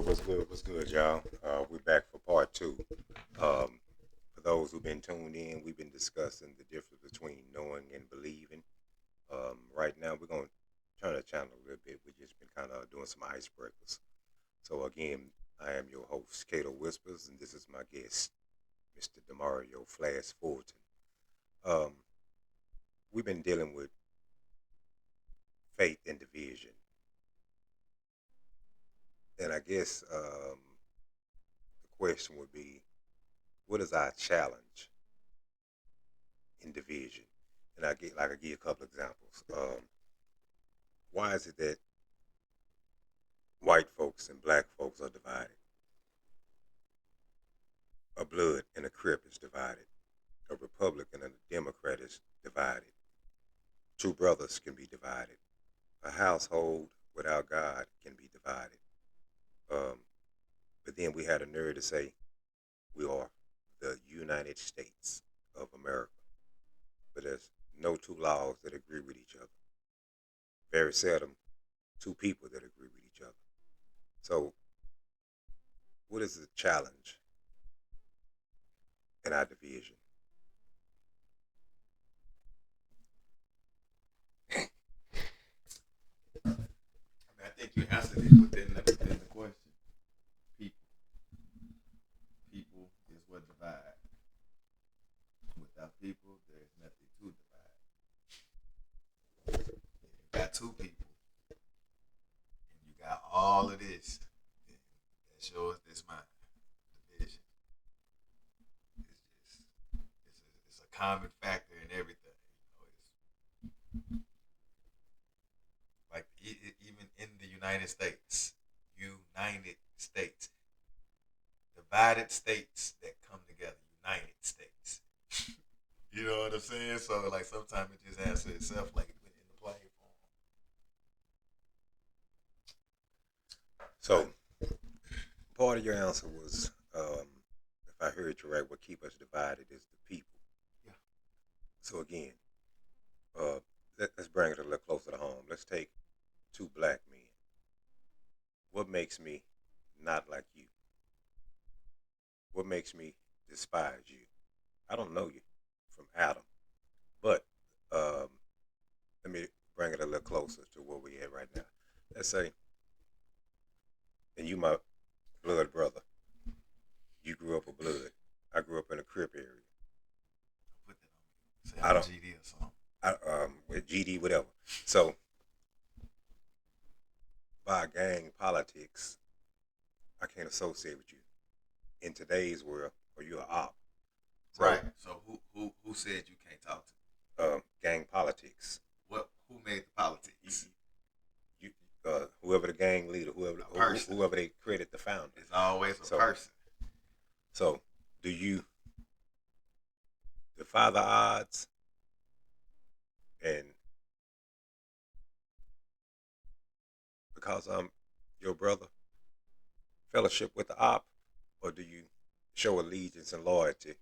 What's good, y'all? We're back for part two. For those who've been tuned in, we've been discussing the difference between knowing and believing. Right now, we're going to turn the channel a little bit. We've just been kind of doing some icebreakers. So, again, I am your host, Cato Whispers, and this is my guest, Mr. Demario Flash Fulton. Um, we've been dealing with faith and division. And I guess the question would be, what is our challenge in division? And I give a couple examples. Why is it that white folks and black folks are divided? A blood and a crip is divided. A Republican and a Democrat is divided. Two brothers can be divided. A household without God can be divided. Um, but then we had a nerve to say we are the United States of America. But there's no two laws that agree with each other. Very seldom two people that agree with each other. So, what is the challenge in our division? I think you answered it within the question. People, people is what divide. Without people, there's nothing to divide. If you got two people, and you got all of this, then that's yours, that's mine. Division. It's just it's a common factor in everything. It's like even in the United States, divided states that come together, United States. You know what I'm saying? So like sometimes it just answers itself like in the plain form. So, part of your answer was, if I heard you right, what keep us divided is the people. Yeah. So again, uh, let's bring it a little closer to home. Let's take two black men. What makes me not like you? What makes me despise you? I don't know you from Adam, but um, let me bring it a little closer to where we at right now. Let's say, and you my blood brother. You grew up a blood. I grew up in a Crip area. Put that on me. Say I I'm a don't. GD or something. With GD, whatever. So by gang politics, I can't associate with you in today's world, or you're an op. So Right. So who said you can't talk to me? gang politics. Who made the You, politics? you whoever the gang leader, A person. whoever they credit the founder. It's always a So person. so do you defy the odds and because I'm your brother, fellowship with the op, or do you show allegiance and loyalty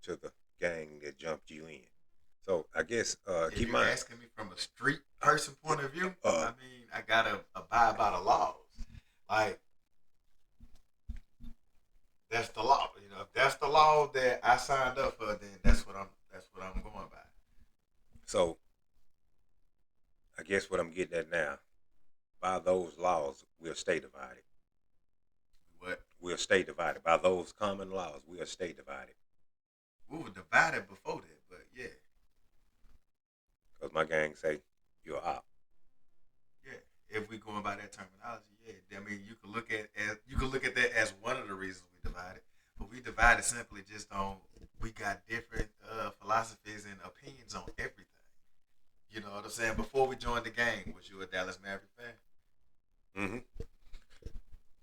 to the gang that jumped you in? So I guess If keep in you're mind. asking me from a street person point of view, Uh, I mean, I gotta abide by the laws. Like that's the law. You know, if that's the law that I signed up for, then that's what I'm going by. so I guess what I'm getting at now, by those laws, we'll stay divided. What We'll stay divided. By those common laws, we'll stay divided. we were divided before that, but yeah, Because my gang say, you're op. yeah. If we going by that terminology, yeah. I mean, you could look at that as one of the reasons we divided, but we divided simply just on we got different philosophies and opinions on everything. You know what I'm saying? Before we joined the gang, was you a Dallas Maverick fan? Mm-hmm.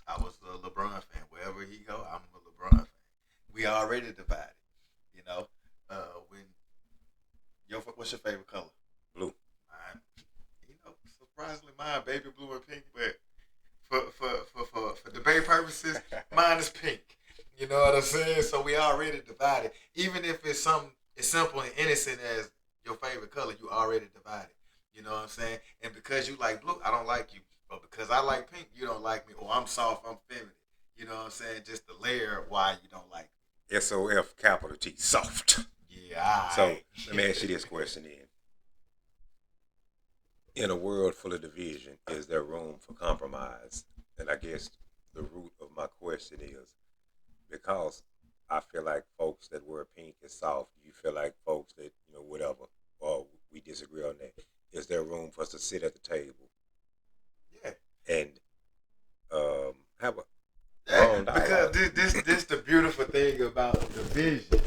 I was a LeBron fan. Wherever he go, I'm a LeBron fan. We already divided. You know, when what's your favorite color? Blue. Mine, surprisingly, mine baby blue and pink. But for debate purposes, mine is pink. You know what I'm saying? So we already divided. Even if it's something as simple and innocent as your favorite color, you already divided. You know what I'm saying? And because you like blue, I don't like you. but because I like pink, you don't like me, or I'm soft, I'm feminine. You know what I'm saying? Just the layer of why you don't like SOF capital T, soft. me. Yeah, So alright. let me ask you this question then. In a world full of division, is there room for compromise? And I guess the root of my question is because I feel like folks that wear pink is soft. You feel like folks that, whatever, or we disagree on that. Is there room for us to sit at the table Yeah. and have a Yeah, long because dialogue? this the beautiful thing about division.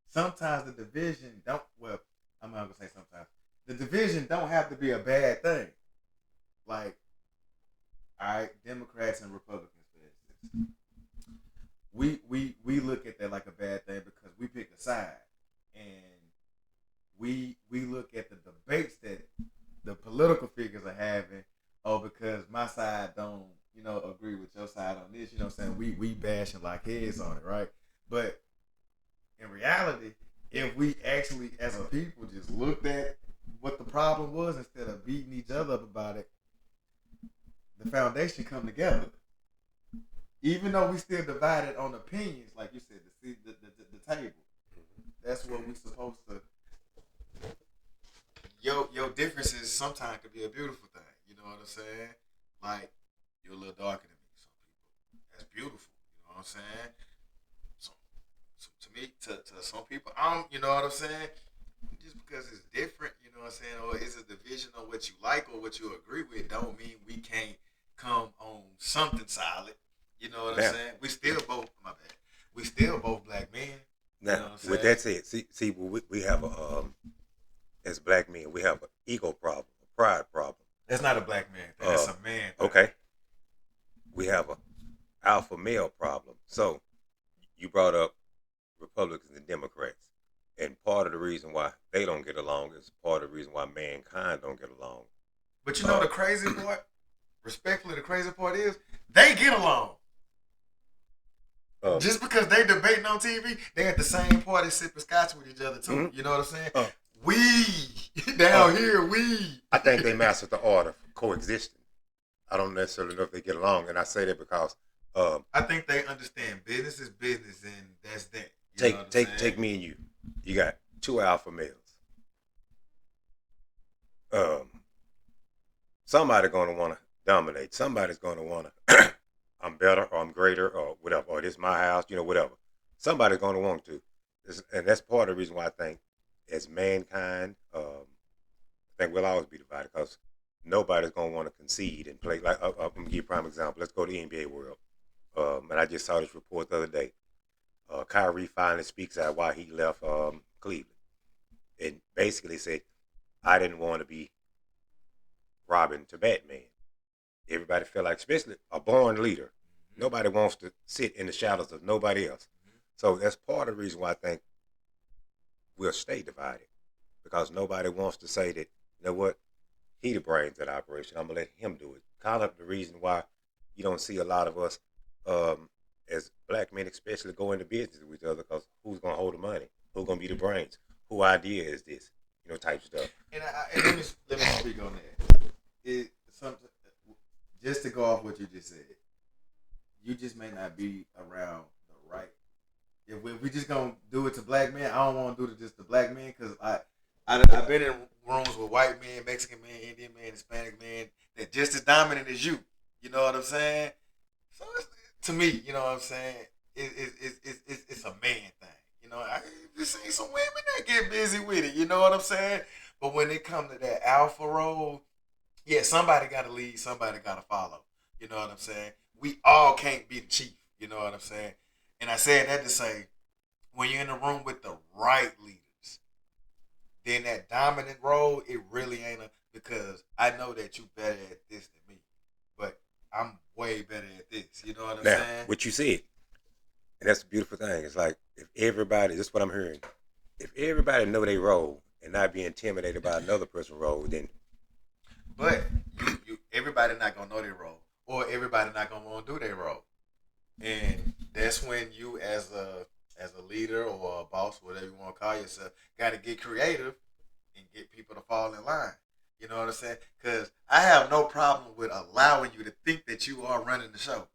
Sometimes the division don't. Well, I'm not gonna say sometimes. The division don't have to be a bad thing. Like, all right, Democrats and Republicans, for instance, we look at that like a bad thing because we pick a side, and we look at the debates that the political figures are having. Oh, because my side don't agree with your side on this. You know what I'm saying? We bash and lock heads on it, right? But in reality, if we actually, as a people, just looked at what the problem was instead of beating each other up about it, the foundation come together. Even though we still divided on opinions, like you said, the table. That's what we supposed to. Your differences sometimes could be a beautiful thing. You know what I'm saying? Like, you're a little darker than me. Some people, that's beautiful. You know what I'm saying? So, so to me, to some people, you know what I'm saying? Just because it's different, you know what I'm saying, or it's a division on what you like or what you agree with, don't mean we can't come on something solid. You know what I'm Now, saying? We still both, my bad. We still both black men. You know now what I'm with saying? that said, see, we have a as black men, we have an ego problem, a pride problem. That's not a black man thing. That's a man thing. Okay, we have a alpha male problem. So you brought up Republicans and Democrats, and part of the reason why they don't get along is part of the reason why mankind don't get along. But you know the crazy part? Respectfully, the crazy part is they get along. Just because they debating on TV, they at the same party sipping scotch with each other too. Mm-hmm. You know what I'm saying? We down here, we. I think they mastered the art of coexisting. I don't necessarily know if they get along, and I say that because I think they understand business is business, and that's that. take me and you. You got two alpha males. Somebody's going to want to dominate. Somebody's going to want to. I'm better, or I'm greater, or whatever, or this is my house, whatever. Somebody's going to want to, and that's part of the reason why I think, as mankind, I think we'll always be divided because nobody's going to want to concede and play. Like I'm gonna give you a prime example. Let's go to the NBA world. And I just saw this report the other day. Kyrie finally speaks out why he left Cleveland, and basically said, "I didn't want to be Robin to Batman." Everybody felt like, especially a born leader, nobody wants to sit in the shadows of nobody else. So that's part of the reason why I think we'll stay divided because nobody wants to say that, you know what, he the brains of the operation. I'm gonna let him do it. Kind of the reason why you don't see a lot of us as black men, especially, go into business with each other because who's gonna hold the money? Who's gonna be the brains? Who idea is this? Type stuff. And let me speak on that. It something just to go off what you just said. You just may not be around the right. If we just gonna do it to black men, I don't want to do it just to black men because I've been in rooms with white men, Mexican men, Indian men, Hispanic men that just as dominant as you. You know what I'm saying? So to me, you know what I'm saying? It's a man thing. I just see some women that get busy with it. You know what I'm saying? But when it comes to that alpha role, yeah, somebody got to lead, somebody got to follow. You know what I'm saying? We all can't be the chief. You know what I'm saying? And I said that to say, when you're in the room with the right leaders, then that dominant role, it really ain't because I know that you better at this than me, but I'm way better at this. You know what I'm Now, saying? what you said, and that's the beautiful thing. It's like if everybody, this is what I'm hearing, if everybody know their role and not be intimidated by another person's role, then. But you everybody not gonna know their role, or everybody not gonna want to do their role, and that's when you as a leader or a boss, whatever you want to call yourself, got to get creative and get people to fall in line. You know what I'm saying? Because I have no problem with allowing you to think that you are running the show.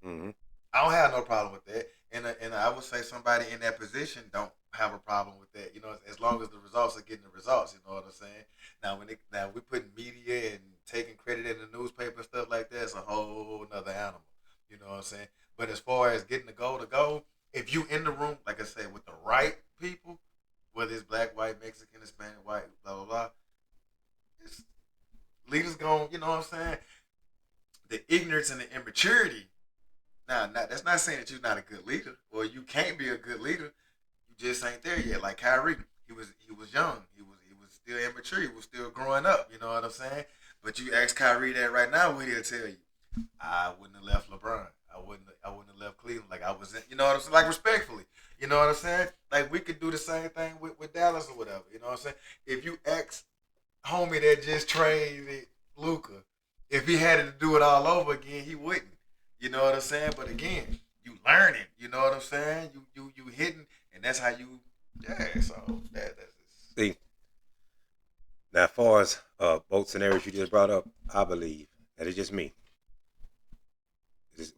Mm-hmm. I don't have no problem with that, and I would say somebody in that position don't have a problem with that. You know, as long as the results are getting the results. You know what I'm saying? Now we putting media and taking credit in the newspaper and stuff like that, it's a whole nother animal. You know what I'm saying? But as far as getting the goal to go, if you in the room, like I said, with the right people, whether it's black, white, Mexican, Hispanic, white, blah blah blah, it's, leaders going. You know what I'm saying? The ignorance and the immaturity. Now, that's not saying that you're not a good leader or you can't be a good leader. You just ain't there yet. Like Kyrie, he was young. He was still immature. He was still growing up. You know what I'm saying? But you ask Kyrie that right now, what he'll tell you. I wouldn't have left LeBron. I wouldn't have left Cleveland. Like I was in, you know what I'm saying? Like respectfully. You know what I'm saying? Like we could do the same thing with Dallas or whatever. You know what I'm saying? If you ask homie that just traded Luca, if he had to do it all over again, he wouldn't. You know what I'm saying? But again, you learning. You know what I'm saying? You hitting, and that's how you. Yeah. So that's just, See, now as far as both scenarios you just brought up, I believe that it's just me.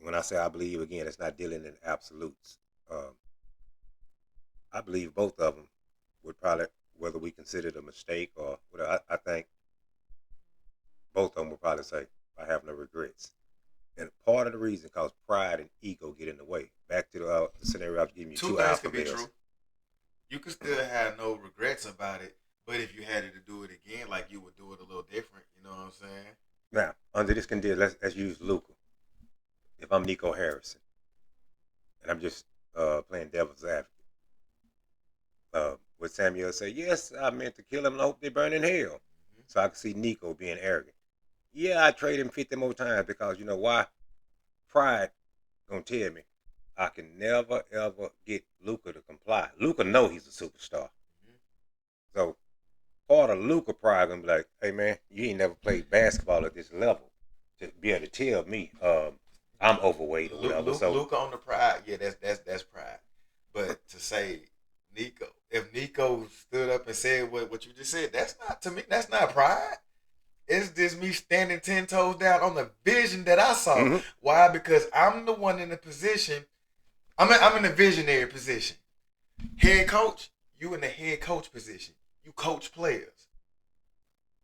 When I say I believe again, it's not dealing in absolutes. Um, I believe both of them would probably, whether we consider it a mistake or whatever. I think both of them would probably say I have no regrets. And part of the reason, because pride and ego get in the way. Back to the scenario I was giving you, two two things alpha could be males. true. You could still have no regrets about it, but if you had to do it again, like you would do it a little different. You know what I'm saying? Now, under this condition, let's use Luca. If I'm Nico Harrison, and I'm just playing devil's advocate, would Samuel say, yes, I meant to kill him and I hope they burn in hell? Mm-hmm. So I could see Nico being arrogant. Yeah, I trade him 50 more times because you know why? Pride gonna tell me I can never ever get Luca to comply. Luca know he's a superstar. Mm-hmm. So part of Luca pride gonna be like, hey man, you ain't never played basketball at this level to be able to tell me I'm overweight or whatever. So Luca on the pride, yeah, that's pride. But to say Nico, if Nico stood up and said what you just said, that's not to me. That's not pride. It's just me standing 10 toes down on the vision that I saw. mm-hmm, Why? Because I'm the one in the position. I'm in the visionary position. Head coach, you in the head coach position. You coach players.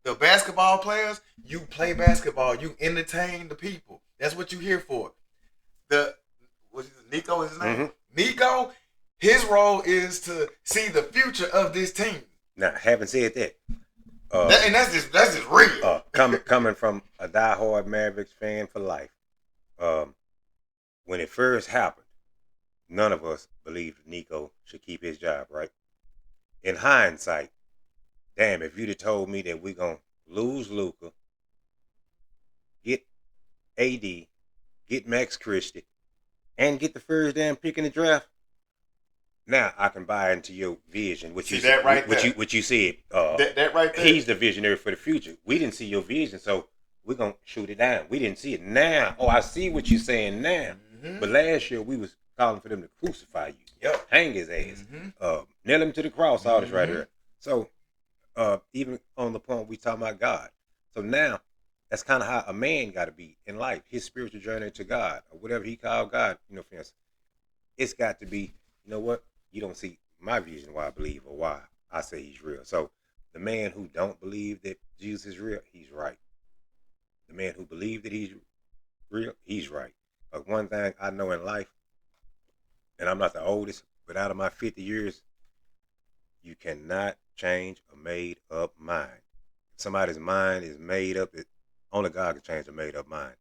The basketball players, you play basketball. You entertain the people. That's what you here for. The what's his, Nico is his name. mm-hmm. Nico, his role is to see the future of this team. Now having said that, And that's just real. coming from a diehard Mavericks fan for life, when it first happened, none of us believed Nico should keep his job. Right? In hindsight, damn, if you'd have told me that we're gonna lose Luca, get AD, get Max Christie, and get the first damn pick in the draft, now I can buy into your vision. What See you that right there? what you said. That right there. He's the visionary for the future. We didn't see your vision, so we're gonna shoot it down. We didn't see it now. Oh, I see what you're saying now. Mm-hmm. But last year we was calling for them to crucify you. Yep. Hang his ass. Mm-hmm. Nail him to the cross. All this right Mhm. here. So even on the point we talking about God. So now that's kind of how a man got to be in life. His spiritual journey to God or whatever he called God. You know, for instance, it's got to be. You know what? You don't see my vision why I believe or why I say he's real. So the man who don't believe that Jesus is real, he's right. The man who believes that he's real, he's right. But one thing I know in life, and I'm not the oldest, but out of my 50 years, you cannot change a made up mind. If somebody's mind is made up, only God can change a made up mind.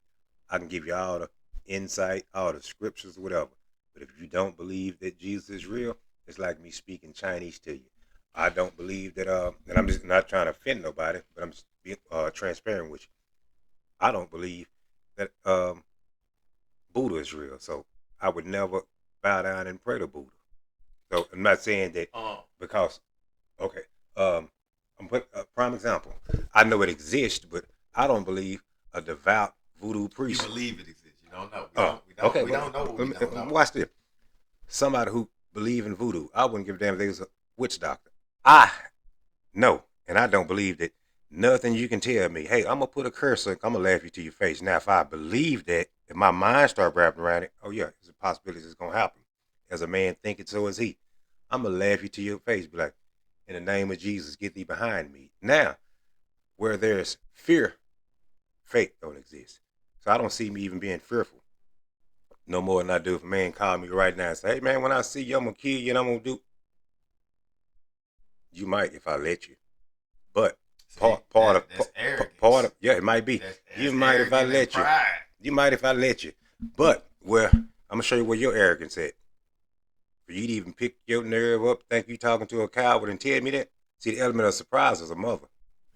I can give you all the insight, all the scriptures, whatever. But if you don't believe that Jesus is real, it's like me speaking Chinese to you. I don't believe that, and I'm just not trying to offend nobody, but I'm just being transparent with you. I don't believe that Buddha is real. So I would never bow down and pray to Buddha. So I'm not saying that because, okay, I'm put a prime example. I know it exists, but I don't believe a devout voodoo You priest. believe it exists. You don't know. We don't know what we don't know. Watch this. Somebody who believe in voodoo, I wouldn't give a damn if they was a witch doctor. I know, and I don't believe that Nothing you can tell me. Hey, I'm gonna put a curse. I'm gonna laugh you to your face. Now, if I believe that, if my mind start wrapping around it, oh yeah, there's a possibility it's gonna happen. As a man thinking, so is he. I'm gonna laugh you to your face. Be like, in the name of Jesus, get thee behind me. Now, where there's fear, faith don't exist. So I don't see me even being fearful no more than I do if a man call me right now and say, hey man, when I see you, I'm gonna kill you and I'm gonna do. You might if I let you, but See, part of that's arrogance. part of yeah, it might be. You might if I let you. You might if I let you. But where I'm gonna show you where your arrogance at. For you to even pick your nerve up, think you talking to a coward and tell me that. See the element of surprise as a mother.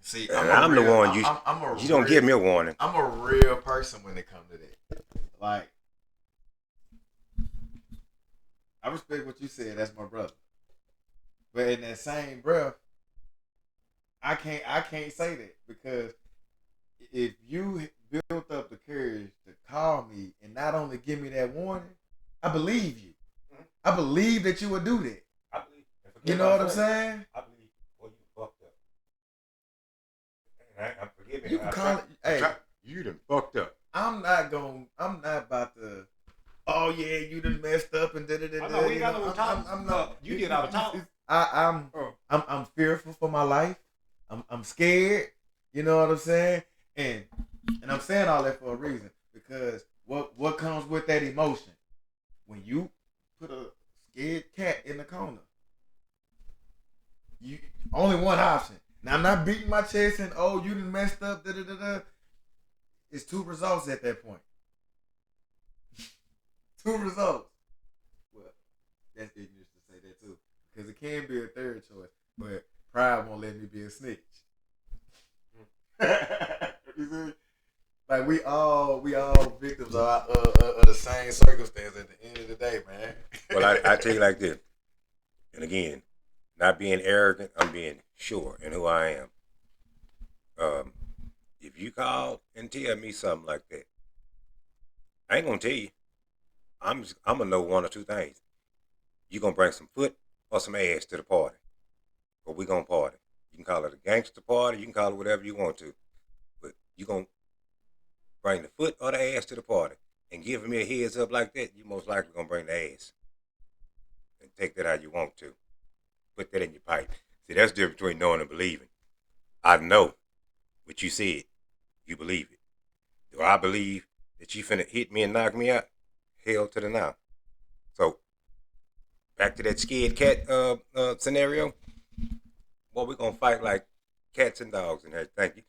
See, And I'm the one you don't give me a warning. I'm a real person when it comes to that. Like, I respect what you said. That's my brother. But in that same breath, I can't say that because if you built up the courage to call me and not only give me that warning, I believe you. I believe that you would do that. I believe. You know what I'm saying? I believe. Well, you fucked up. Forgive me. You can call it. Hey, you done fucked up. I'm not about to. Oh yeah, you done messed up and da da da da. I'm not. You did all the talk. I'm fearful for my life. I'm scared. You know what I'm saying? And I'm saying all that for a reason because what comes with that emotion when you put a scared cat in the corner? You only one option. Now I'm not beating my chest and oh you done messed up. Da da da da. It's two results at that point. Two results. Well, that's ignorant to say that too. Because it can be a third choice. But pride won't let me be a snitch. You see? Like we all victims of the same circumstance at the end of the day, man. Well, I tell you like this. And again, not being arrogant, I'm being sure in who I am. If you call and tell me something like that, I ain't gonna tell you. I'm gonna know one or two things. You gonna bring some foot or some ass to the party, or we gonna party. You can call it a gangster party. You can call it whatever you want to, but you gonna bring the foot or the ass to the party and giving me a heads up like that. You most likely gonna bring the ass and take that how you want to. Put that in your pipe. See, that's the difference between knowing and believing. I know what you said. You believe it. Do I believe that you finna hit me and knock me out? Hell to the now. So back to that scared cat scenario. Well, we're gonna fight like cats and dogs in here. Thank you.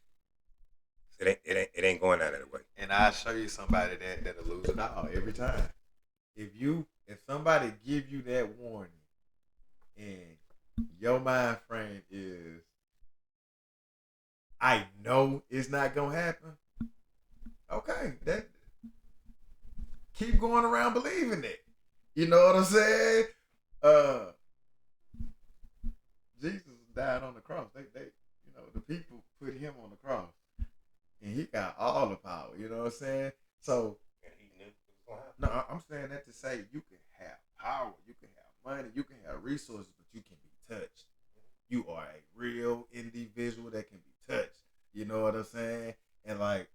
It ain't going out that way. And I'll show you somebody that'll lose it all every time. If somebody give you that warning and your mind frame is I know it's not gonna happen, okay, that keep going around believing it. You know what I'm saying? Jesus died on the cross. They the people put him on the cross. And he got all the power, you know what I'm saying? So, no, I'm saying that to say you can have power, you can have money, you can have resources, but you can be touched. You are a real individual that can be touched. You know what I'm saying? And like,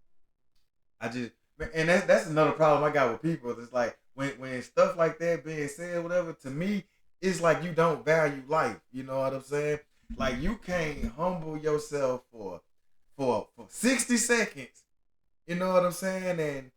and that's another problem I got with people. It's like when stuff like that being said, whatever, to me, it's like you don't value life. You know what I'm saying? Like you can't humble yourself for 60 seconds. You know what I'm saying? And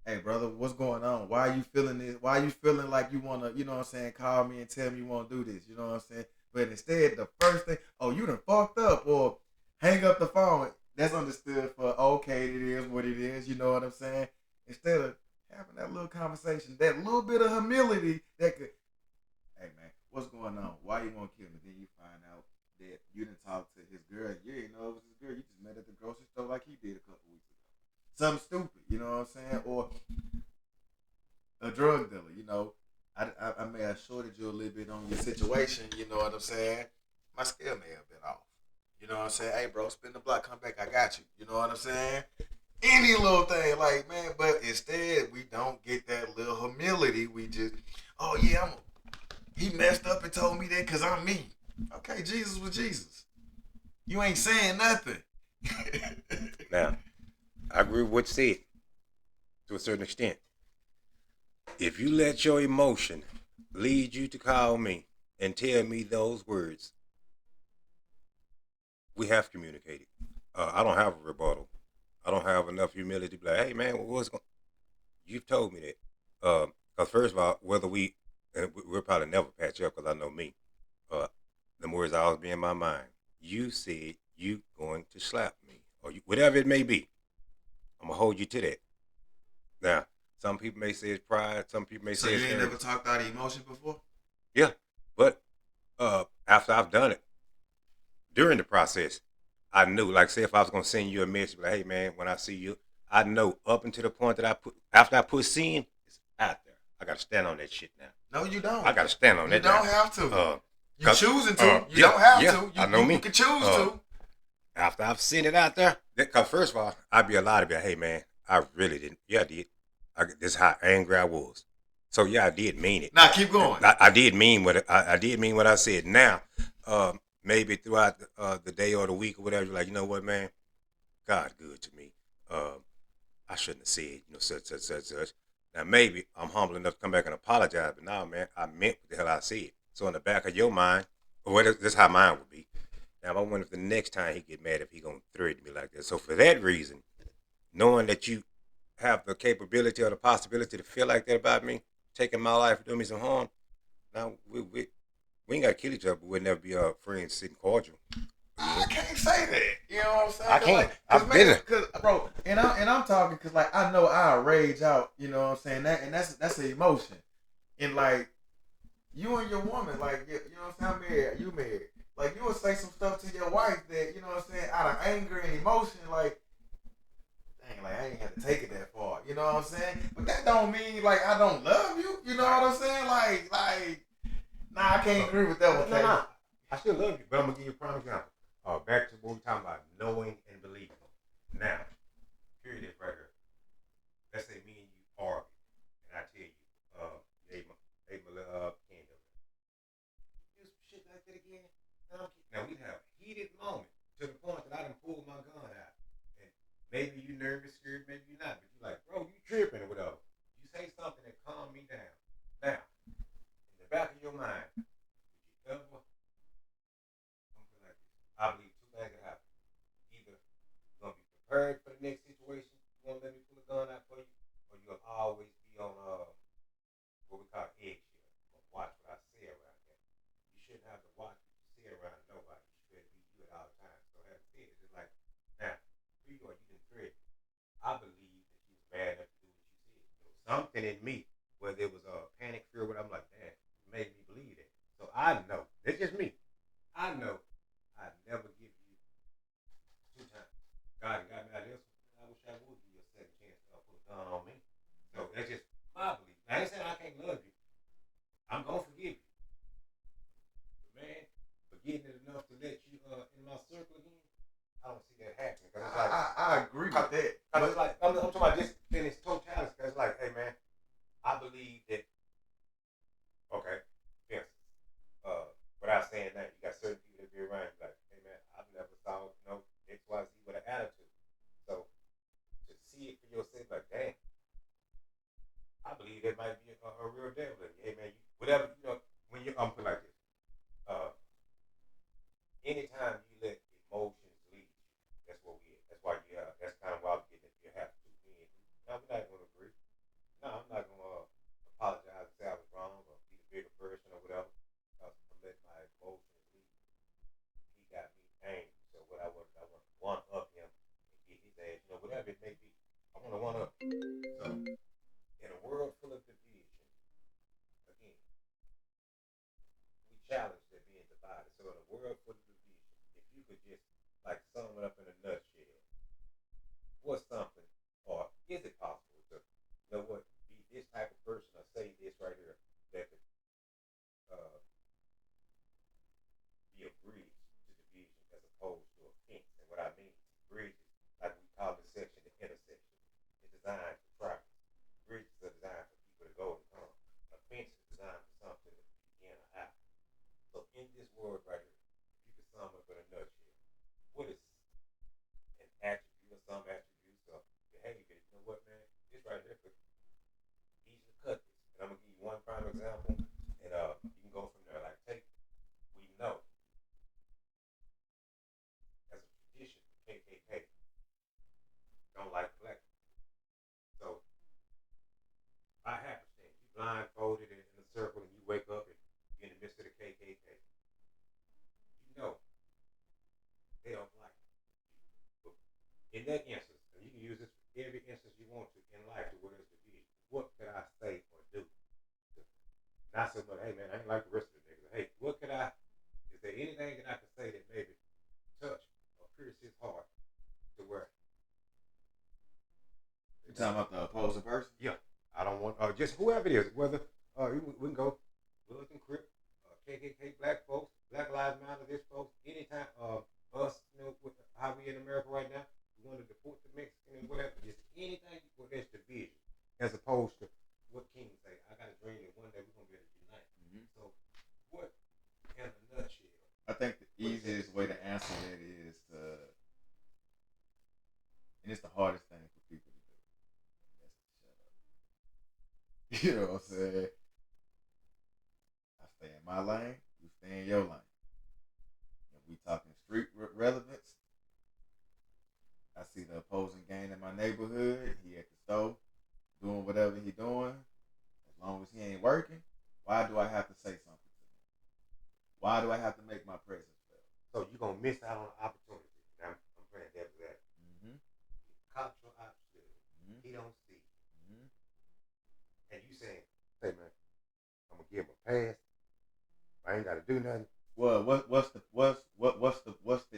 hey brother, what's going on? Why are you feeling this? Why are you feeling like you wanna, you know what I'm saying, call me and tell me you wanna do this? You know what I'm saying? But instead the first thing, oh you done fucked up or hang up the phone. That's understood for okay, it is what it is, you know what I'm saying? Instead of having that little conversation, that little bit of humility that could, hey man, what's going on? Why you want to kill me? Then you find out that you didn't talk to his girl. You didn't know it was his girl. You just met at the grocery store like he did a couple weeks ago. Something stupid, you know what I'm saying? Or a drug dealer, you know. I may have shorted you a little bit on your situation, you know what I'm saying? My scale may have been off. You know what I'm saying? Hey, bro, spin the block, come back, I got you. You know what I'm saying? Any little thing, like, man, but instead, we don't get that little humility. We just, oh, yeah, he messed up and told me that because I'm me. Okay, Jesus was Jesus. You ain't saying nothing. Now, I agree with what you said to a certain extent. If you let your emotion lead you to call me and tell me those words, we have communicated. I don't have a rebuttal. I don't have enough humility to be like, hey man, what's going? You've told me that. Because first of all, whether we'll probably never patch up because I know me. Uh, the words always be in my mind. You said you going to slap me, or whatever it may be. I'm gonna hold you to that. Now, some people may say it's pride. Some people may So say you it's ain't never arrogance. talked out of emotion before? Yeah, but after I've done it, during the process, I knew, like, say if I was gonna send you a message, like, hey man, when I see you, I know up until the point that after I put send, it's out there. I gotta stand on that shit now. No, you don't. I gotta stand on You that now. don't have to. You 'Cause, choosing to. You yeah, don't have yeah, to. I know me. You can choose to. After I've sent it out there, because first of all, I'd be allowed to be, hey man, I really didn't. Yeah, I did. This is how angry I was. So yeah, I did mean it. Now keep going. I did mean I did mean what I said. Now, maybe throughout the day or the week or whatever, you're like, you know what, man, God good to me. I shouldn't have said, such. Now maybe I'm humble enough to come back and apologize, but now, man, I meant what the hell I said. So in the back of your mind, or this is how mine would be. Now I wonder if the next time he get mad, if he gonna threaten me like that. So for that reason, knowing that you have the capability or the possibility to feel like that about me, taking my life and doing me some harm, now we ain't gotta kill each other, but we'll never be friends sitting cordial. I can't say that. You know what I'm saying? I can't. Cause I've man, been there. cause bro, I'm talking because like I know I rage out. You know what I'm saying? That's an emotion. And like you and your woman, like you know what I'm saying? I'm married. You married. Like you would say some stuff to your wife that you know what I'm saying out of anger and emotion. Like dang, like I ain't had to take it that far. You know what I'm saying? But that don't mean like I don't love you. You know what I'm saying? Nah, I can't agree with that one. No. I still love you, but I'm gonna give you a prime example. Back to what we're talking about, knowing and believing. Now, here it is right here. Let's say me and you argue, and I tell you, hey, my little Kendall, do some shit like that again. Now we have a heated moment to the point that I done pulled my gun out, and maybe you nervous, scared, maybe you not, but you like, bro, you tripping or whatever. You say something that calm me down. Now, in the back of your mind, would you ever something like this? I believe two things can happen. Either you're gonna be prepared for the next situation, you won't let me pull a gun out for you, or you'll always be on what we call eggshell. Watch what I say around that. You shouldn't have to watch what you say around nobody. You should be you at all times. So having said it's just like now, here you are, you didn't threaten. I believe that you was bad enough to do what you said. There was something in me, whether it was a panic, fear, what I'm like, man, it made me believe that. So I know, it's just me. I know I'd never give you two times. God got me out of this one. I wish I would give you a second chance to put a gun on me. So that's just my belief. Now, I ain't saying I can't love you. I'm gonna forgive you. But man, forgetting it enough to let you in my circle again, I don't see that happening. Cause it's like I agree with that. Cause it's like I'm talking about this in its totality. Cause it's like, hey man, I believe that. Okay, yes. Without saying that, you got certain people that be around. You like, hey man, I've never saw X Y Z with an attitude. So to see it for yourself, like, damn, I believe there might be a real devil in you. Hey man, whatever when you put like this. Uh, Anytime you let emotions lead you, that's what we. That's why you. That's kind of why we get that you have two men. Now we're not going to agree. No, I'm not going to apologize and say I was wrong or be the bigger person or whatever. I'm letting my emotions lead me. He got me angry. So what I want to one up him and get his ass. Whatever it may be. I want to one up. So in a world full of division, again, we challenge that being divided. So in a world full of division, if you could just like sum it up in a nutshell, what's something or is it possible to be this type of person or say this right here that could uh, be a bridge to division as opposed to a fence? And what I mean, bridges, like we call this section the intersection, is designed for traffic. Bridges are designed for people to go and come. A fence is designed for something to begin or out. So in this world right here, if you could sum up in a nutshell, want just whoever it is, whether we can go Bloods and Crips, KKK, Black folks, Black Lives Matter, this folks, anytime us, with how we in America right now, we want to deport the Mexican and whatever, just anything where there's division, as opposed to what King say. I got a dream that one day we're gonna be able to unite. Mm-hmm. So, what in a nutshell? I think the easiest way to answer that is to, and it's the hardest thing for people to do. That's to shut up. You know what I'm saying? I stay in my lane, you stay in your lane. If we talking street relevance, I see the opposing gang in my neighborhood. He at the store doing whatever he doing. As long as he ain't working, why do I have to say something to him? Why do I have to make my presence felt? So you're gonna miss out on an opportunity. Now I'm playing devil's advocate. Mm-hmm. Caught your opportunity. Mm-hmm. He don't see. Mm-hmm. And you saying, "Hey man, I'm gonna give him a pass. I ain't gotta do nothing." Well, what's the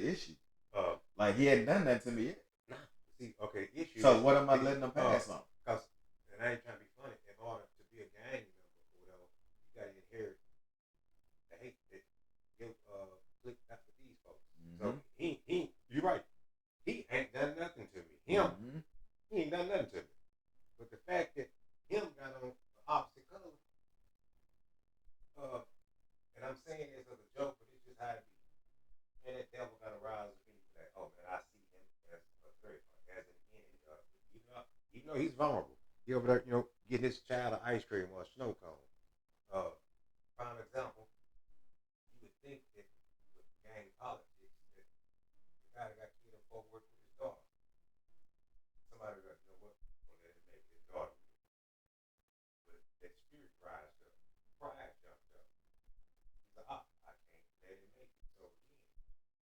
issue? Like he hadn't done that to me yet. Nah. See, okay, issue. So what am I letting them pass on? Because, and I ain't trying to be funny. In order to be a gang member or whatever, you gotta inherit the hate that you clicked out with these folks. Mm-hmm. So he, you're right. He ain't done nothing to me. Him, mm-hmm. He ain't done nothing to me. But the fact that him got on the opposite color, and I'm saying this as a joke, but it's just how it be. And that devil got to rise up in you like, oh man, I see him as a threat, as an enemy. Even though he's vulnerable, he over there, getting his child an ice cream or a snow cone. Prime example, you would think that with gang politics, that the guy that got killed in Fort Worth with his daughter, somebody would go, what? Well, let him make his daughter. But that spirit rised up, pride jumped up. He's like, I can't let him make it. So again,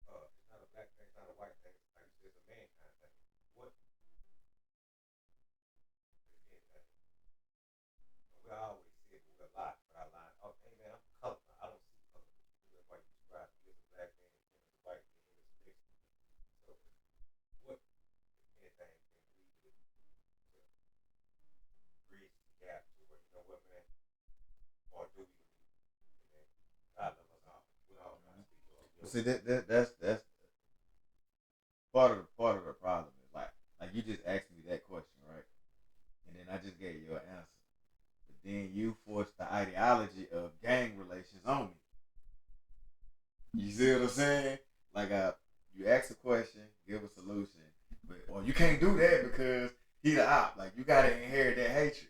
it's not a black thing, it's not a white thing, it's like it's a mankind thing. What? We always say we're a lot, but I lie. Oh, hey man, I'm colorblind. I don't see color. That's why you describe me as a black man, him as a white man, him as a Mexican. So, what, if anything, can we do to bridge the gap to where, you know what, man? Or do we? Man, God love us all. We all got to speak up. See, that's part of the problem is like you just asked me that question, right? And then I just gave you an answer. But then you forced the ideology of gang relations on me. You see what I'm saying? Like you ask a question, give a solution, but or you can't do that because he the op. Like you gotta inherit that hatred.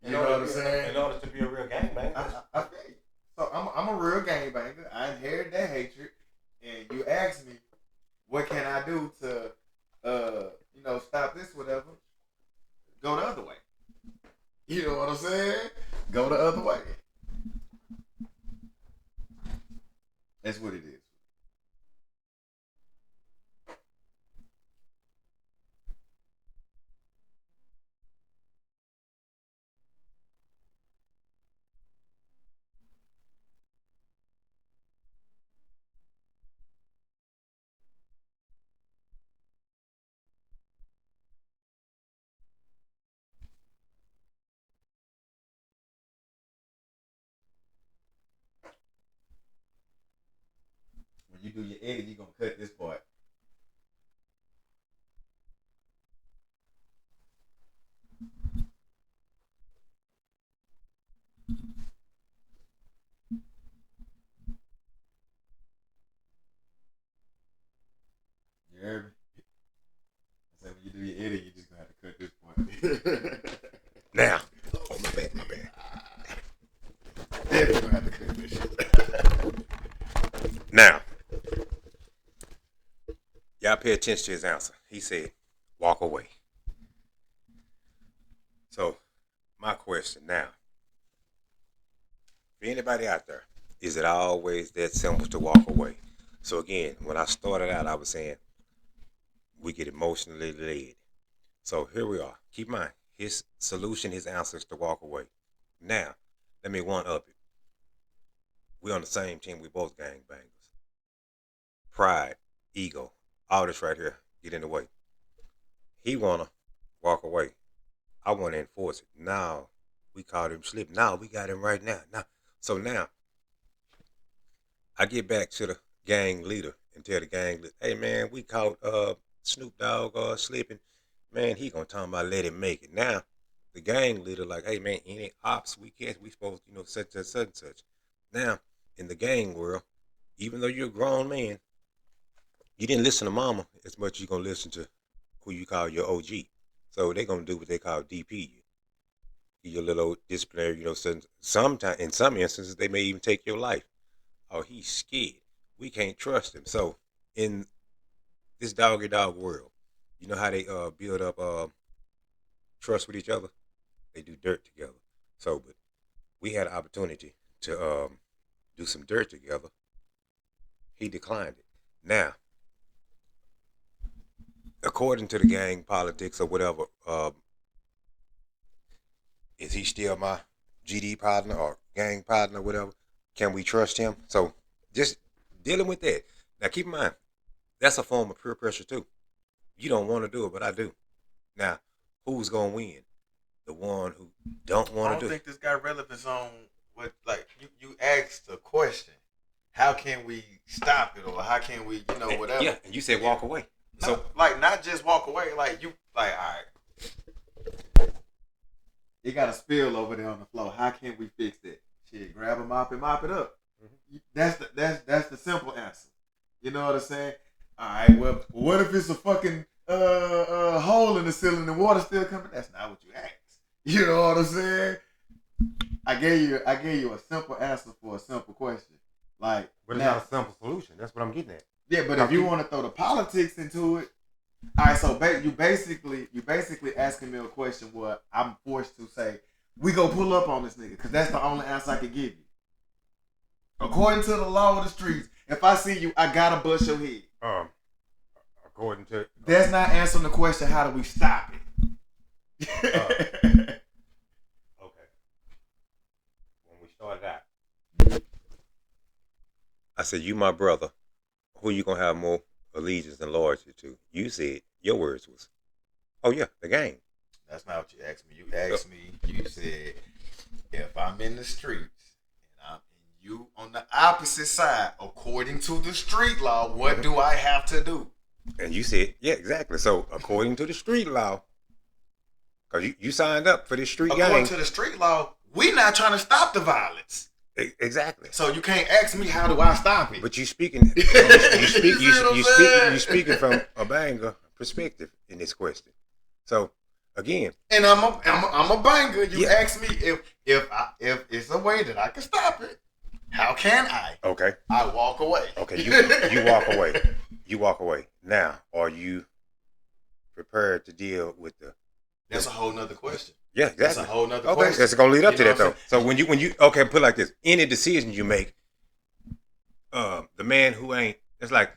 You know what I'm saying? In order to be a real gangbanger. I feel you. So I'm a real gangbanger. I inherit that hatred, and you ask me, what can I do to, stop this? Whatever. Go the other way. You know what I'm saying? Go the other way. That's what it is. When you do your edit, you're going to cut this part. You heard me? I said when you do your edit, you're just going to have to cut this part. Now. Oh, my bad. Definitely going to have to cut this shit. Now. Y'all pay attention to his answer. He said, walk away. So, my question now. For anybody out there, is it always that simple to walk away? So again, when I started out, I was saying we get emotionally led. So here we are. Keep in mind, his solution, his answer is to walk away. Now, let me one up it. We're on the same team. We both gangbangers. Pride, ego, all this right here get in the way. He wanna walk away. I want to enforce it. Now we caught him slipping. Now we got him right now. Now I get back to the gang leader and tell the gang leader, hey man, we caught Snoop Dogg slipping. Man, he gonna talk about let him make it. Now the gang leader like, hey man, any ops we catch, we supposed to, such and such and such. Now in the gang world, even though you're a grown man, you didn't listen to mama as much as you're gonna listen to who you call your OG. So they're gonna do what they call DP you. Your little disciplinary, sometimes in some instances they may even take your life. Oh, he's scared. We can't trust him. So in this dog dog world, you know how they build up trust with each other? They do dirt together. So but we had an opportunity to do some dirt together. He declined it. Now, according to the gang politics or whatever, is he still my GD partner or gang partner or whatever? Can we trust him? So just dealing with that. Now keep in mind, that's a form of peer pressure too. You don't want to do it, but I do. Now, who's gonna win? The one who don't I want don't to do think it. this got relevance on what, like, you asked a question. How can we stop it, or how can we, whatever? Yeah, and you said walk away. So, So like, not just walk away. Like, you, like, all right. It got a spill over there on the floor. How can we fix that? Shit, grab a mop and mop it up. That's the simple answer. You know what I'm saying? All right. Well, what if it's a fucking hole in the ceiling and water still coming? That's not what you asked. You know what I'm saying? I gave you a simple answer for a simple question. Like, But it's now, not a simple solution. That's what I'm getting at. yeah, but if you want to throw the politics into it, all right. So you basically asking me a question where I'm forced to say we go pull up on this nigga because that's the only answer I can give you. According to the law of the streets, if I see you, I gotta bust your head. According to That's not answering the question. How do we stop it? okay, when we started out, I said, you my brother. Who you gonna have more allegiance and loyalty to? You said your words was, oh yeah, the gang. That's not what you asked me. You asked me, you said, if I'm in the streets and you on the opposite side, according to the street law, what do I have to do? And you said, yeah, exactly. So according to the street law, because you signed up for this street According gang. to the street law, we not trying to stop the violence. Exactly. So you can't ask me how do I stop it. But you speaking, You see what I'm saying? you speaking from a banger perspective in this question. So again, And I'm a banger. You Yeah. ask me if it's a way that I can stop it. How can I? okay, I walk away. okay, you walk away. You walk away. Now, are you prepared to deal with the? That's a whole nother question. Yeah, That's exactly. a whole nother Okay, question. that's gonna lead up You to know that though. what So when you okay, put it like this: any decision you make, the man who ain't, it's like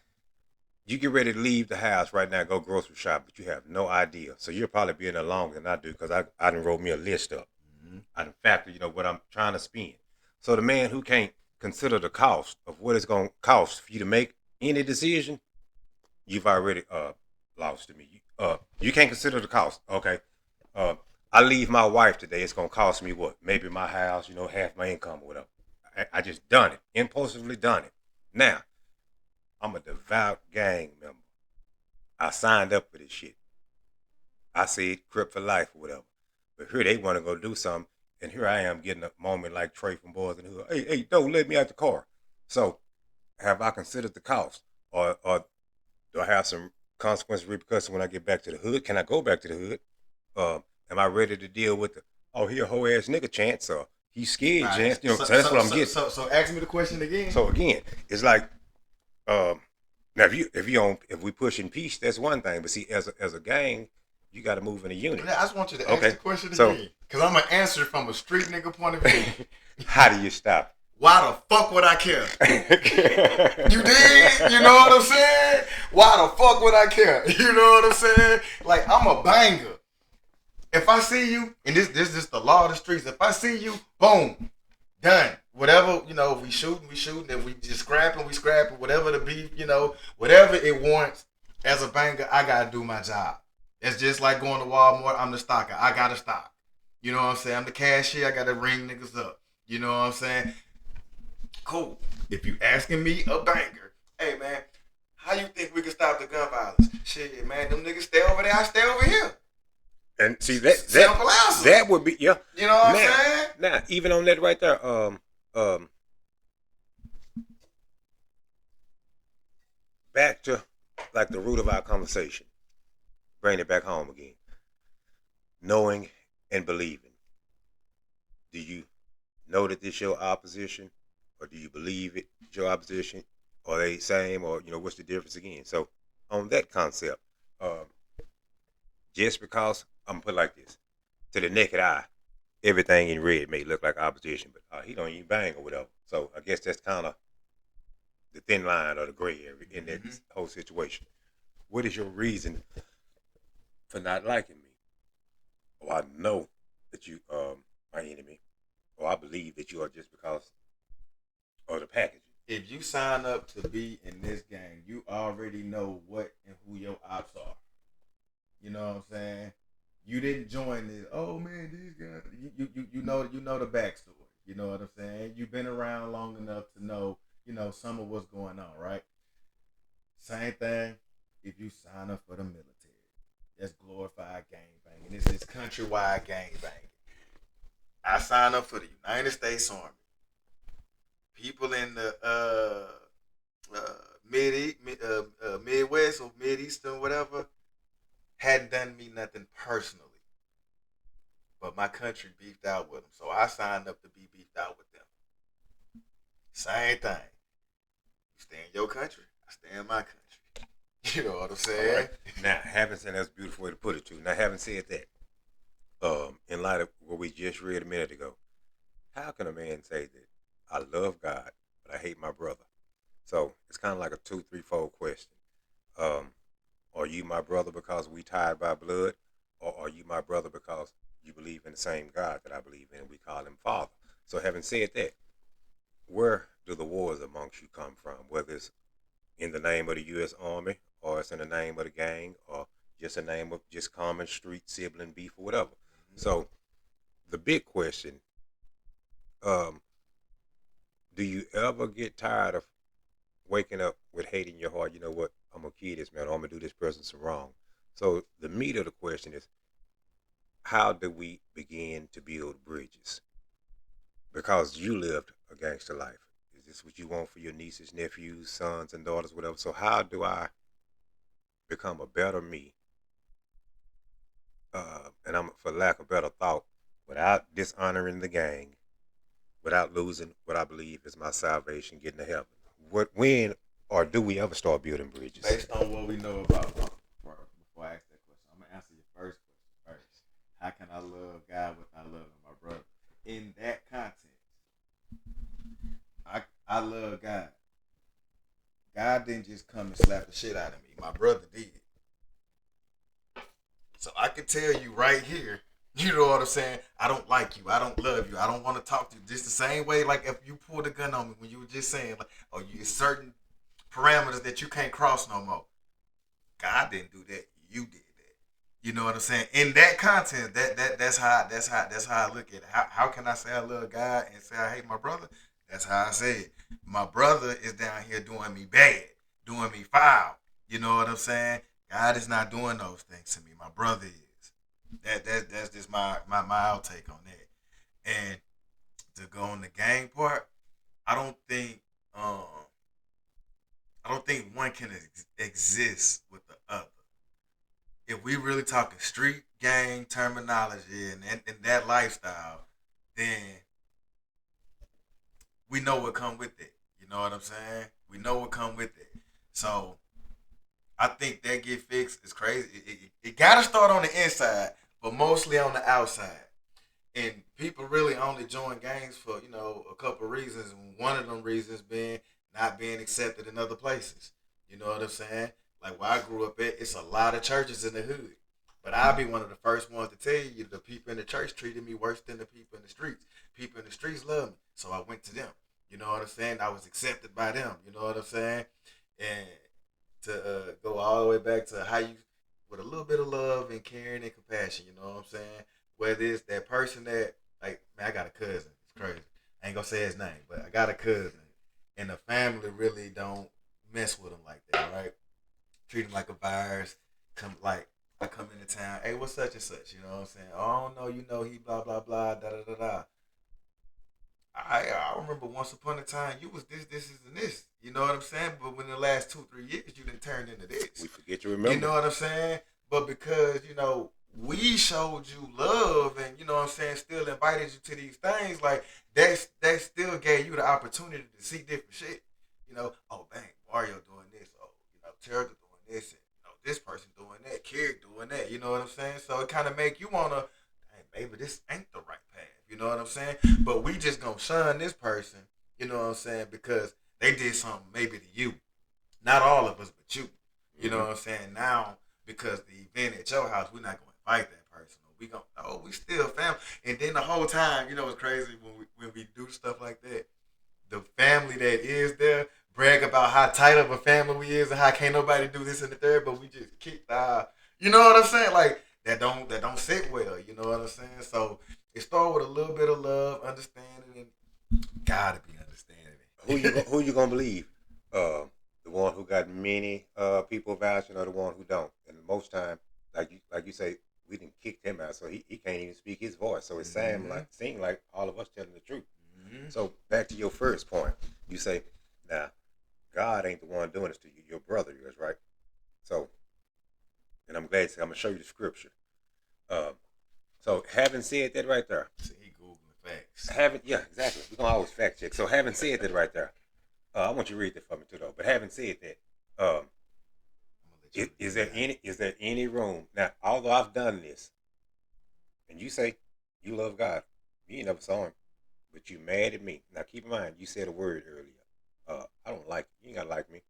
you get ready to leave the house right now, go grocery shop, but you have no idea. So you'll probably be in there longer than I do because I done wrote me a list up. Mm-hmm. I done factor, what I'm trying to spend. So the man who can't consider the cost of what it's gonna cost for you to make any decision, you've already lost to me. You can't consider the cost. Okay. I leave my wife today, it's gonna cost me what? Maybe my house, half my income or whatever. I just done it. Impulsively done it. Now, I'm a devout gang member. I signed up for this shit. I said Crip for life or whatever. But here they want to go do something, and here I am getting a moment like Trey from Boys in the Hood. Hey, don't let me out the car. So, have I considered the cost, or do I have some consequences, repercussions when I get back to the hood? Can I go back to the hood? Am I ready to deal with he a hoe ass nigga chance, or he's scared Right. chance? So that's what I'm getting. So ask me the question again. So again, it's like, now if we push in peace, that's one thing. But see, as a gang, you got to move in a unit. I just want you to Okay. ask the question So- again. Because I'm going to answer it from a street nigga point of view. How do you stop? Why the fuck would I care? it? You dig? You know what I'm saying? Why the fuck would I care? You know what I'm saying? Like, I'm a banger. If I see you, and this is the law of the streets, if I see you, boom, done. Whatever, we shooting. If we just scrapping, we scrapping. Whatever the beef, whatever it wants as a banger, I got to do my job. That's just like going to Walmart. I'm the stocker. I got to stock. You know what I'm saying? I'm the cashier. I got to ring niggas up. You know what I'm saying? Cool. If you asking me a banker, hey man, how you think we can stop the gun violence? Shit, man, them niggas stay over there. I stay over here. And see that Simple answer. that would be yeah. You know what now, I'm saying? Now, even on that right there, back to like the root of our conversation. Bring it back home again. Knowing and believing. Do you know that this your opposition, or do you believe it's your opposition? Are they same, or what's the difference again? So on that concept, just because I'm gonna put it like this, to the naked eye, everything in red may look like opposition, but he don't even bang or whatever. So I guess that's kind of the thin line or the gray area in that whole situation. What is your reason for not liking me? Or I know that you my enemy, or I believe that you are just because of the packaging. If you sign up to be in this game, you already know what and who your ops are. You know what I'm saying? You didn't join this. Oh man, these guys. You know the backstory. You know what I'm saying? You've been around long enough to know some of what's going on, right? Same thing. If you sign up for the military, that's glorified gang banging. This is countrywide gang banging. I signed up for the United States Army. People in the Midwest or Mideastern, whatever, hadn't done me nothing personally, but my country beefed out with them, so I signed up to be beefed out with them. Same thing. You stay in your country, I stay in my country. You know what I'm saying? Right. Now, having said that's a beautiful way to put it too. Now, having said that, in light of what we just read a minute ago, how can a man say that I love God but I hate my brother? So it's kind of like a 2, 3, 4 question. Are you my brother because we tied by blood, or are you my brother because you believe in the same God that I believe in, and we call him Father? So having said that, where do the wars amongst you come from? Whether it's in the name of the U.S. Army, or it's in the name of the gang, or just a name of just common street sibling beef or whatever. So the big question, do you ever get tired of waking up with hate in your heart? You know what? I'm gonna kill this man, or I'm gonna do this person some wrong. So the meat of the question is, how do we begin to build bridges? Because you lived a gangster life. Is this what you want for your nieces, nephews, sons, and daughters, whatever? So how do I become a better me? And I'm, for lack of better thought, without dishonoring the gang, without losing what I believe is my salvation, getting to heaven. When, or do we ever start building bridges? Based on what we know about before I ask that question, I'm gonna answer your first question first. How can I love God without loving my brother? In that context, I love God. God didn't just come and slap the shit out of me. My brother did. So I can tell you right here, you know what I'm saying? I don't like you. I don't love you. I don't want to talk to you. Just the same way, like if you pulled a gun on me when you were just saying, like, oh, you certain parameters that you can't cross no more. God didn't do that. You did that. You know what I'm saying? In that context, that's how I look at it. How can I say I love God and say I hate my brother? That's how I say it. My brother is down here doing me bad, doing me foul. You know what I'm saying? God is not doing those things to me. My brother is. That's just my outtake on that. And to go on the gang part, I don't think one can exist with the other. If we really talking street gang terminology and that lifestyle, then we know what come with it. You know what I'm saying? We know what come with it. So I think that get fixed is crazy. It got to start on the inside, but mostly on the outside. And people really only join gangs for, a couple of reasons. One of them reasons being not being accepted in other places. You know what I'm saying? Like where I grew up at, it's a lot of churches in the hood. But I'll be one of the first ones to tell you the people in the church treated me worse than the people in the streets. People in the streets love me. So I went to them. You know what I'm saying? I was accepted by them. You know what I'm saying? And to go all the way back to with a little bit of love and caring and compassion. You know what I'm saying? Whether it's that person that, like, man, I got a cousin. It's crazy. I ain't gonna say his name, but I got a cousin, and the family really don't mess with him like that, right? Treat him like a virus. Come like I come into town, hey, what's such and such? You know what I'm saying? Oh, I don't know, you know, he blah blah blah, da da da da. I remember once upon a time you was this, and this. You know what I'm saying? But when the last 2-3 years you done turned into this. We forget to remember. You know what I'm saying? But because, you know, we showed you love and, you know what I'm saying, still invited you to these things, like that still gave you the opportunity to see different shit. You know, oh dang, Mario doing this, oh, you know, Terrell doing this, and you know, this person doing that, Kid doing that, you know what I'm saying? So it kinda make you wanna, hey, maybe this ain't the right path. You know what I'm saying? But we just gonna shun this person, you know what I'm saying, because they did something maybe to you. Not all of us, but you. You know what I'm saying? Now, because the event at your house, we're not gonna invite that person. We gonna, oh, we still family. And then the whole time, you know what's crazy when we do stuff like that? The family that is there brag about how tight of a family we is and how can't nobody do this and the third, but we just kicked our, you know what I'm saying? Like that don't sit well, you know what I'm saying? So it started with a little bit of love, understanding, and gotta be understanding. Who you gonna believe? The one who got many people vouching, or the one who don't? And most time, like you say, we didn't kick him out, so he can't even speak his voice. So it seemed like all of us telling the truth. Mm-hmm. So back to your first point, you say, now God ain't the one doing this to you. Your brother is, right? So, and I'm glad to say I'm gonna show you the scripture. So having said that right there, See, he Googling facts. exactly. We're gonna always fact check. So having said that right there, I want you to read that for me too, though. But having said that, I'm gonna let you is do there that. any room now? Although I've done this, and you say you love God, you ain't never saw him, but you mad at me. Now keep in mind, you said a word earlier. I don't like you. You ain't gotta like me.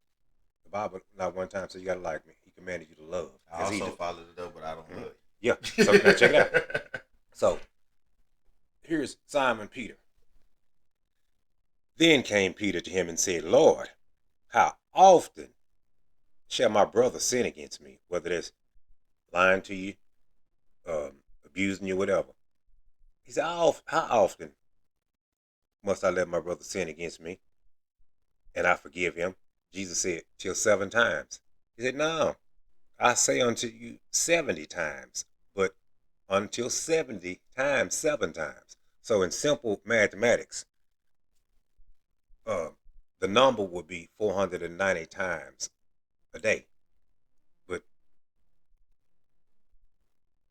The Bible not one time said you gotta like me. He commanded you to love. I also followed it up, but I don't Mhm. love Yeah. you. So now check it out. So here's Simon Peter. Then came Peter to him and said, Lord, how often shall my brother sin against me, whether that's lying to you, abusing you, whatever? He said, how often must I let my brother sin against me and I forgive him? Jesus said, till 7 times. He said, no, I say unto you 70 times, but until 70 times, 7 times. So in simple mathematics, the number would be 490 times a day. But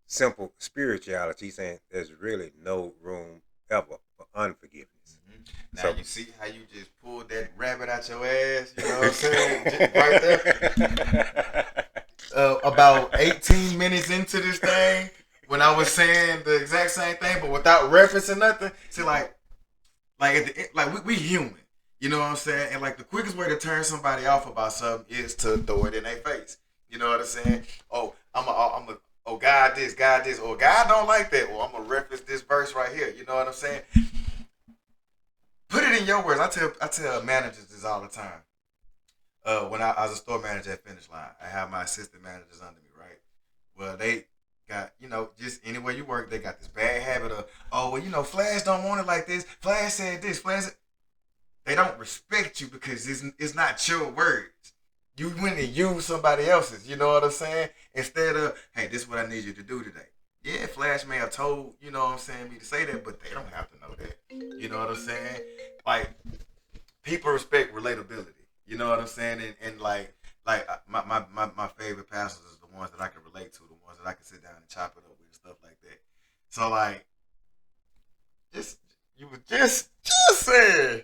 simple spirituality, saying there's really no room ever for unforgiveness. Now So you see how you just pulled that rabbit out your ass, you know what I'm saying? Just right there. About 18 minutes into this thing, when I was saying the exact same thing, but without referencing nothing, see, like at the end, like we human, you know what I'm saying? And like the quickest way to turn somebody off about something is to throw it in their face. You know what I'm saying? Oh, oh, God this, or God don't like that, or I'm gonna reference this verse right here. You know what I'm saying? Put it in your words. I tell managers this all the time. When I was a store manager at Finish Line, I have my assistant managers under me, right? Well, they got, you know, just anywhere you work, they got this bad habit of, oh, well, you know, Flash don't want it like this. Flash said this. They don't respect you because it's not your words. You went and used somebody else's, you know what I'm saying? Instead of, hey, this is what I need you to do today. Yeah, Flash may have told, you know what I'm saying, me to say that, but they don't have to know that. You know what I'm saying? Like, people respect relatability. You know what I'm saying? And like my favorite pastors is the ones that I can relate to, the ones that I can sit down and chop it up with and stuff like that. So like, you were just saying,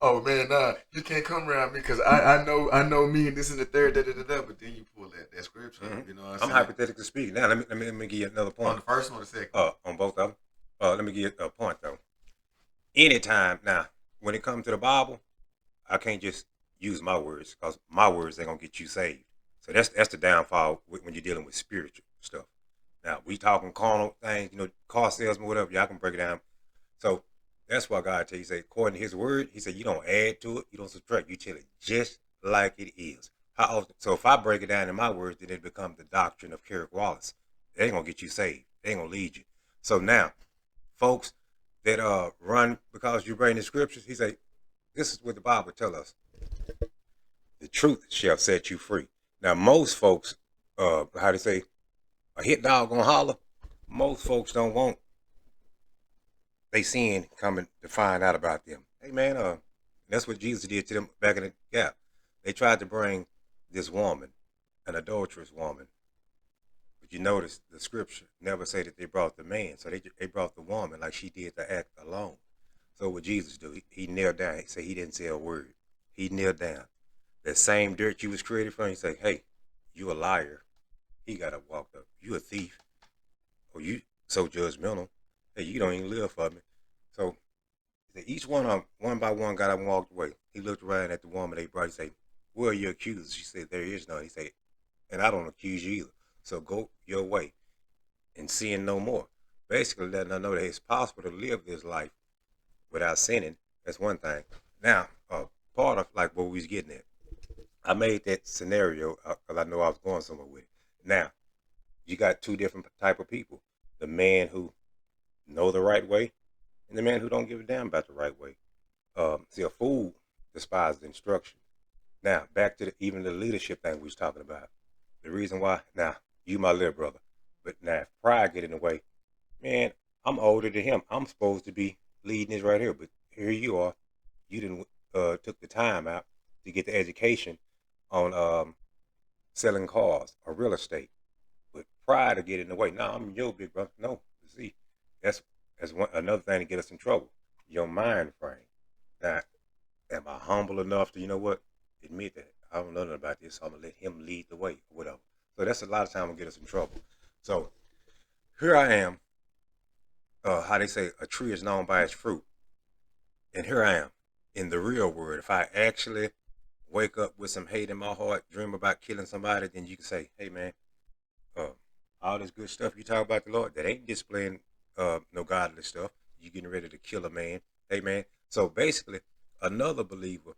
oh man, nah, you can't come around me because I know me and this and the third, but then you pull that scripture, you know what I'm saying? I'm hypothetically speaking. Now let me give you another point. On the first one or the second? On both of them. Let me give you a point though. Anytime now, when it comes to the Bible, I can't just use my words because my words ain't gonna get you saved. So that's the downfall when you're dealing with spiritual stuff. Now we talking carnal things, you know, car salesman, whatever. Y'all can break it down. So that's why God tell you, say, according to His word, He said you don't add to it, you don't subtract, you tell it just like it is. How often? So if I break it down in my words, then it becomes the doctrine of Kerrick Wallace. It ain't gonna get you saved. It ain't gonna lead you. So now, folks that run because you bring the scriptures, he say, this is what the Bible tell us. The truth shall set you free. Now most folks, how they say, a hit dog gonna holler. Most folks don't want they sin coming to find out about them. Hey man, that's what Jesus did to them back in the gap. They tried to bring this woman, an adulterous woman. But you notice the scripture never say that they brought the man. So they brought the woman like she did the act alone. So what Jesus do? He knelt down. He said he didn't say a word. He knelt down. That same dirt you was created from, he said, hey, you a liar. He got up, walked up. You a thief. Or you so judgmental. Hey, you don't even live for me. So each one of them, one by one, got up and walked away. He looked around at the woman they brought. He said, where are your accusers? She said, there is none. He said, and I don't accuse you either. So go your way and sin no more. Basically letting her know that it's possible to live this life without sinning. That's one thing. Now, part of like what we was getting at, I made that scenario because I know I was going somewhere with it. Now, you got two different type of people. The man who know the right way and the man who don't give a damn about the right way. See, a fool despises instruction. Now, back to even the leadership thing we was talking about. The reason why, now, you my little brother, but now if pride get in the way, man, I'm older than him. I'm supposed to be leading this right here, but here you are. You didn't took the time out to get the education on selling cars or real estate. But pride to get in the way. No, I'm your big brother. No, see, that's another thing to get us in trouble. Your mind frame. Now, am I humble enough to, you know what, admit that I don't know nothing about this, so I'm gonna let him lead the way or whatever. So that's a lot of time will get us in trouble. So here I am. How they say a tree is known by its fruit, and here I am in the real world. If I actually wake up with some hate in my heart, dream about killing somebody, then you can say, hey man, all this good stuff you talk about the Lord, that ain't displaying no godly stuff. You getting ready to kill a man. Hey man. So basically, another believer,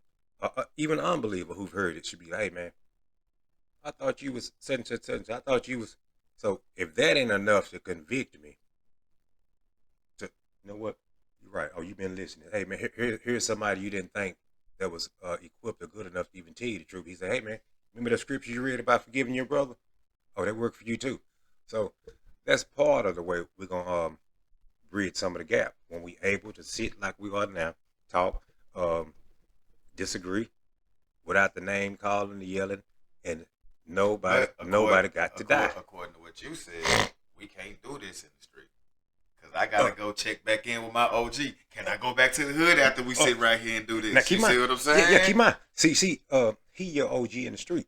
even an unbeliever who've heard it should be like, hey man, I thought you was such and such and such. I thought you was. So if that ain't enough to convict me, to, you know what, you're right. Oh, you've been listening. Hey man, here's somebody you didn't think that was equipped or good enough to even tell you the truth. He said, hey man, remember the scripture you read about forgiving your brother? Oh, that worked for you too. So that's part of the way we're gonna bridge some of the gap when we able to sit like we are now, talk, disagree, without the name calling, the yelling, and nobody got to die. According to what you said, we can't do this in the street. Because I got to go check back in with my OG. Can I go back to the hood after we sit right here and do this? Now, keep you see what I'm saying? Yeah, keep in mind. See, he your OG in the street,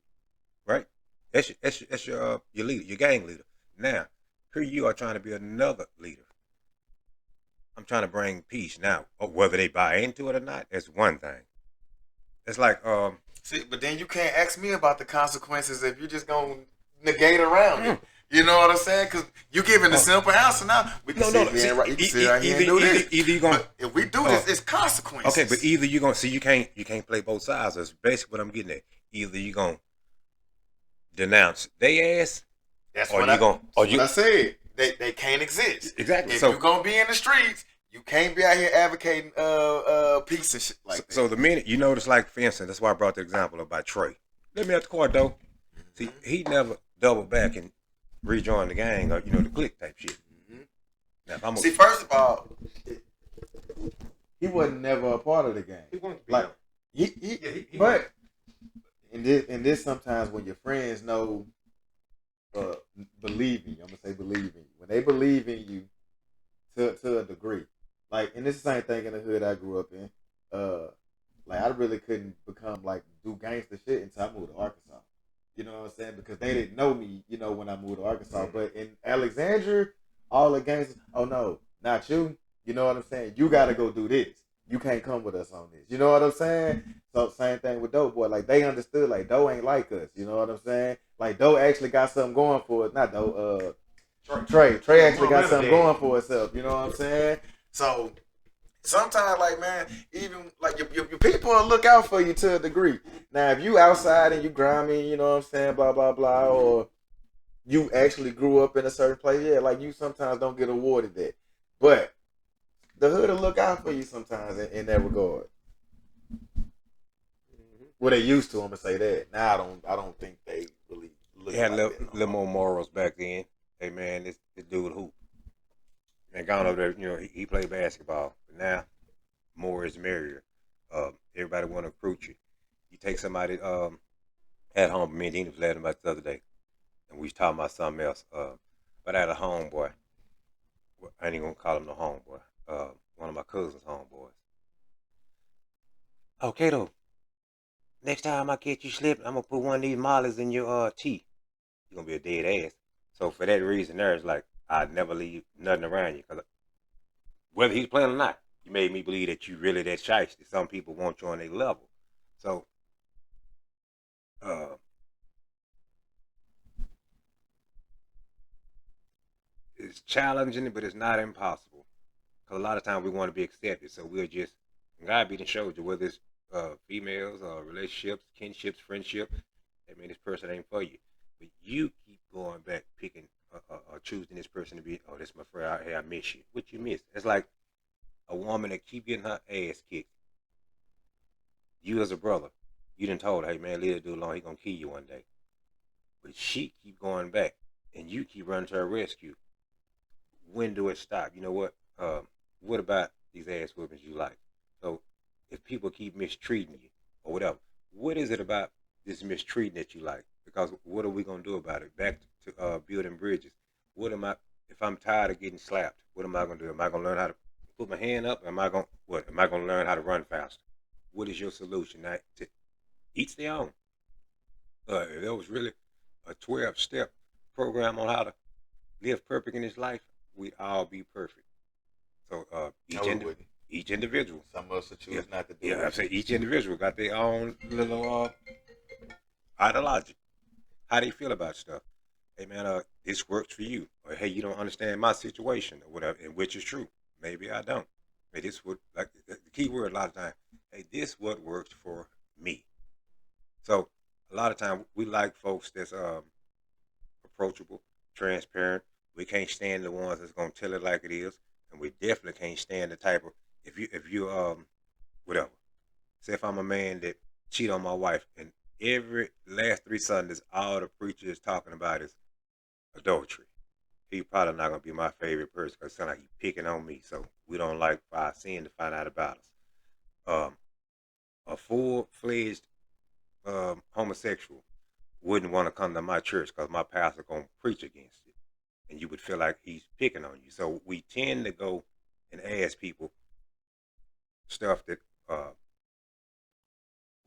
right? That's your leader, your gang leader. Now, here you are trying to be another leader. I'm trying to bring peace. Now, whether they buy into it or not, that's one thing. It's like see, but then you can't ask me about the consequences if you're just gonna negate around it. You know what I'm saying? Because you giving a simple answer now. We can sit here and do this. Either you gonna, but if we do this, it's consequences. Okay, but either you gonna see you can't play both sides. That's basically what I'm getting at. Either you gonna denounce they ass, that's or what I said. They can't exist. Exactly. If So you're gonna be in the streets, you can't be out here advocating peace and shit like that. So the minute you notice, like for instance, that's why I brought the example about Trey. Let me at the car though. See, he never doubled back and rejoined the gang or the clique type shit. Now, see, first of all, he wasn't never a part of the game. He wanted to be like he but in this sometimes when your friends know believe in you, I'm gonna say believe in you. When they believe in you to a degree. Like, and this is the same thing in the hood I grew up in. Like I really couldn't become like do gangster shit until I moved to Arkansas. You know what I'm saying? Because they didn't know me, when I moved to Arkansas. But in Alexandria, all the gangsters, oh no, not you. You know what I'm saying? You gotta go do this. You can't come with us on this. You know what I'm saying? So same thing with Dope Boy. Like they understood like Doe ain't like us. You know what I'm saying? Like Doe actually got something going for it. Not Doe, Trey actually got something going for itself. You know what I'm saying? So sometimes, like, man, even like your people will look out for you to a degree. Now, if you outside and you grimy, you know what I'm saying, blah blah blah, or you actually grew up in a certain place, yeah, like you sometimes don't get awarded that. But the hood will look out for you sometimes in that regard. Well, they used to. I'm gonna say that. Now I don't think they really look They had like a that. little more morals back then. Hey man, this dude hoop. Man, gone over there, he played basketball. But now, more is merrier. Everybody want to recruit you. You take somebody at home. Me and Dean was laughing about the other day, and we was talking about something else. But I had a homeboy. Well, I ain't gonna call him no homeboy. One of my cousins' homeboys. Okay though. Next time I catch you slipping, I'm gonna put one of these mollies in your tea. You're gonna be a dead ass. So for that reason, there, it's like I'd never leave nothing around you, cause whether he's playing or not, you made me believe that you really that shiesty. Some people want you on their level. So uh, it's challenging, but it's not impossible. Cause a lot of times we want to be accepted, so we'll just God be the showed you whether it's females or relationships, kinships, friendship. I mean, this person ain't for you, but you keep going back, picking or choosing this person to be. Oh, this my friend. Hey, I miss you. What you miss? It's like a woman that keep getting her ass kicked. You as a brother, you done told her, hey man, leave that dude alone. He gonna kill you one day. But she keep going back, and you keep running to her rescue. When do it stop? You know what? What about these ass whoopings you like? So if people keep mistreating you or whatever, what is it about this mistreating that you like? Because what are we gonna do about it? Back to building bridges. What am I? If I'm tired of getting slapped, what am I gonna do? Am I gonna learn how to put my hand up? Am I gonna what? Am I gonna learn how to run faster? What is your solution? Now, to each their own. If there was really a 12-step program on how to live perfect in this life, we'd all be perfect. So No, we wouldn't. each individual. Some of us will choose Yeah, not to do yeah. I it. say each individual got their own little ideology. How they feel about stuff. Hey man, this works for you, or hey, you don't understand my situation, or whatever, and which is true. Maybe I don't. Hey, this would like the key word a lot of times. Hey, this what works for me. So a lot of times we like folks that's approachable, transparent. We can't stand the ones that's gonna tell it like it is, and we definitely can't stand the type of if you whatever. Say if I'm a man that cheat on my wife, and every last 3 Sundays, all the preacher is talking about is adultery. He probably not gonna be my favorite person because it sounds like he picking on me. So we don't like our sin to find out about us. Um, a full-fledged homosexual wouldn't want to come to my church because my pastor gonna preach against it, and you would feel like he's picking on you. So we tend to go and ask people stuff that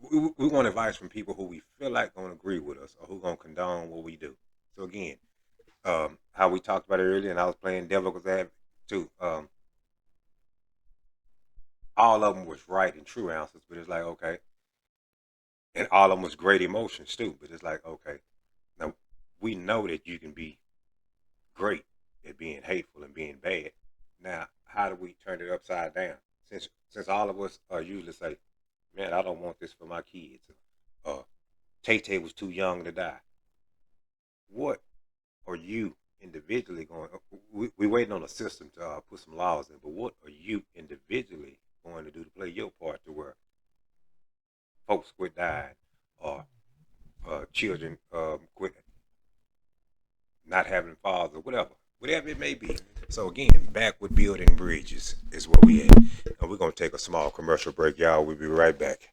we want advice from people who we feel like gonna agree with us or who gonna condone what we do. So again, how we talked about it earlier, and I was playing devil's advocate too. All of them was right and true answers, but it's like okay, and all of them was great emotions too. But it's like okay, now we know that you can be great at being hateful and being bad. Now, how do we turn it upside down? Since all of us usually say, "Man, I don't want this for my kids." Tay Tay was too young to die. What are you individually going? We waiting on a system to put some laws in, but what are you individually going to do to play your part to where folks quit dying or children quit not having fathers or whatever it may be. So again, back with building bridges is where we at, and we're gonna take a small commercial break, y'all. We'll be right back.